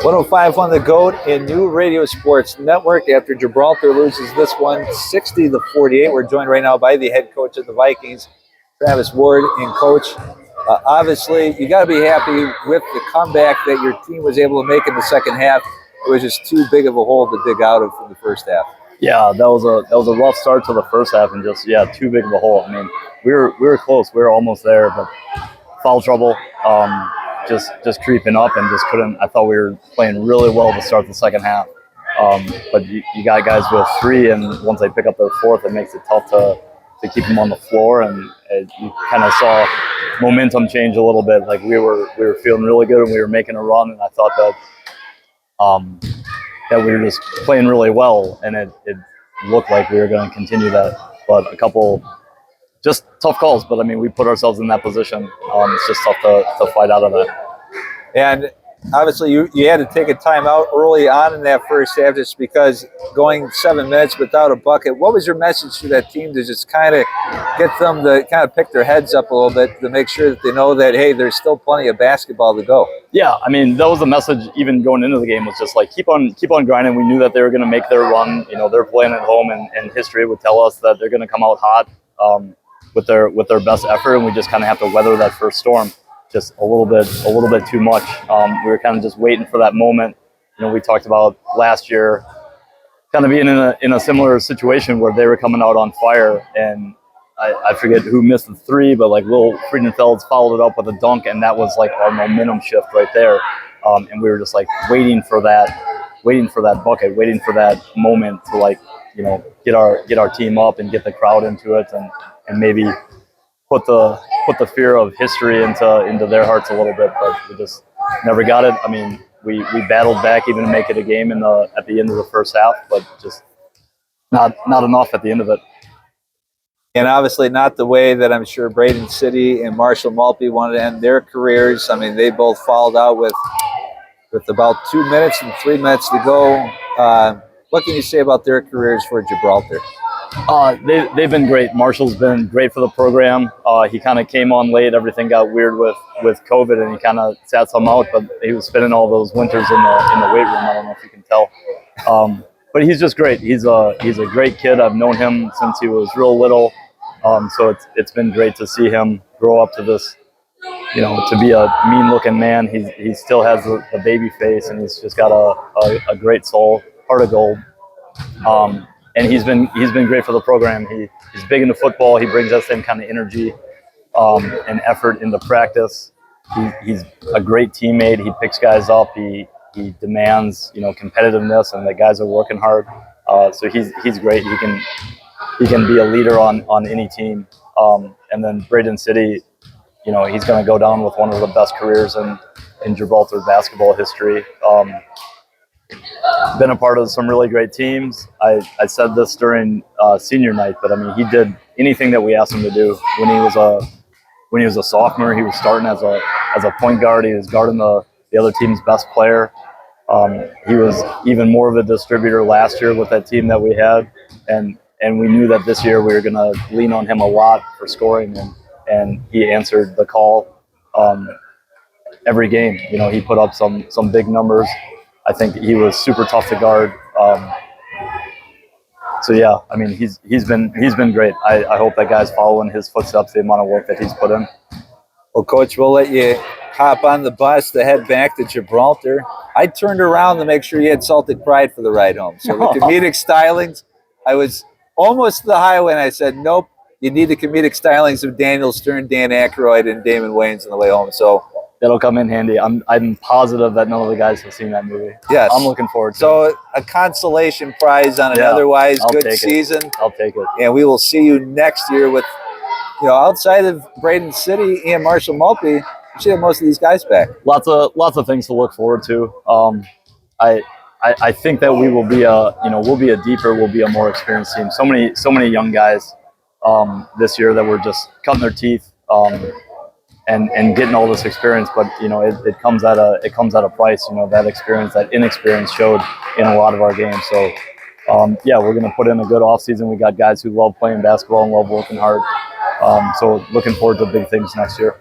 105 on the GOAT in New Radio Sports Network after Gibraltar loses this one 60-48. We're joined right now by the head coach of the Vikings, Travis Ward, and coach. Obviously, you got to be happy with the comeback that your team was able to make in the second half. It was just too big of a hole to dig out of from the first half. Yeah, that was a rough start to the first half, and just too big of a hole. I mean, we were close, we were almost there, but foul trouble, just creeping up, and just couldn't. I thought we were playing really well to start the second half, but you got guys with three, and once they pick up their fourth, it makes it tough to keep them on the floor, and you kind of saw momentum change a little bit. Like we were feeling really good, and we were making a run, and I thought that we were just playing really well, and it looked like we were going to continue that. But a couple just tough calls. But I mean, we put ourselves in that position. It's just tough to fight out of that. And obviously, you had to take a timeout early on in that first half just because going 7 minutes without a bucket. What was your message to that team to just kind of get them to kind of pick their heads up a little bit to make sure that they know that, hey, there's still plenty of basketball to go? Yeah, I mean, that was the message even going into the game, was just like keep on grinding. We knew that they were going to make their run. You know, they're playing at home, and history would tell us that they're going to come out hot with their best effort, and we just kind of have to weather that first storm. Just a little bit too much. We were kind of just waiting for that moment. You know, we talked about last year kind of being in a similar situation where they were coming out on fire, and I forget who missed the three, but like Will Friedenfelds followed it up with a dunk, and that was like our momentum shift right there. And we were just like waiting for that bucket, waiting for that moment to, like, you know, get our team up and get the crowd into it, and maybe put the fear of history into their hearts a little bit, but we just never got it. I mean, we battled back even to make it a game at the end of the first half, but just not enough at the end of it. And obviously not the way that I'm sure Braden City and Marshall Maltby wanted to end their careers. I mean, they both fouled out with about 2 minutes and 3 minutes to go. What can you say about their careers for Gibraltar? They've been great. Marshall's been great for the program. He kind of came on late. Everything got weird with COVID, and he kind of sat some out. But he was spending all those winters in the weight room. I don't know if you can tell. But he's just great. He's a great kid. I've known him since he was real little. So it's been great to see him grow up to this, you know, to be a mean-looking man. He still has the baby face, and he's just got a great soul, heart of gold. And he's been great for the program. He's big into football. He brings that same kind of energy and effort into practice. He's a great teammate. He picks guys up. He demands, you know, competitiveness, and the guys are working hard. So he's great. He can be a leader on any team. And then Braden City, you know, he's going to go down with one of the best careers in Gibraltar basketball history. Been a part of some really great teams. I said this during senior night, but I mean, he did anything that we asked him to do. When he was a sophomore, he was starting as a point guard. He was guarding the other team's best player. He was even more of a distributor last year with that team that we had, and we knew that this year we were going to lean on him a lot for scoring, and he answered the call every game. You know, he put up some big numbers. I think he was super tough to guard. So yeah, I mean, he's been great. I hope that guy's following his footsteps, the amount of work that he's put in. Well, Coach, we'll let you hop on the bus to head back to Gibraltar. I turned around to make sure you had Celtic pride for the ride home. So the comedic stylings, I was almost to the highway, and I said, nope, you need the comedic stylings of Daniel Stern, Dan Aykroyd, and Damon Wayans on the way home. So that'll come in handy. I'm positive that none of the guys have seen that movie. Yes. I'm looking forward to it. So a consolation prize on an otherwise good season. I'll take it. And we will see you next year with, you know, outside of Braden City and Marshall Maltby, you should have most of these guys back. Lots of things to look forward to. I think that we'll be a more experienced team. So many young guys this year that were just cutting their teeth. And getting all this experience, but you know, it comes at a price. You know, that experience, that inexperience showed in a lot of our games. So yeah, we're going to put in a good off season. We got guys who love playing basketball and love working hard. So looking forward to big things next year.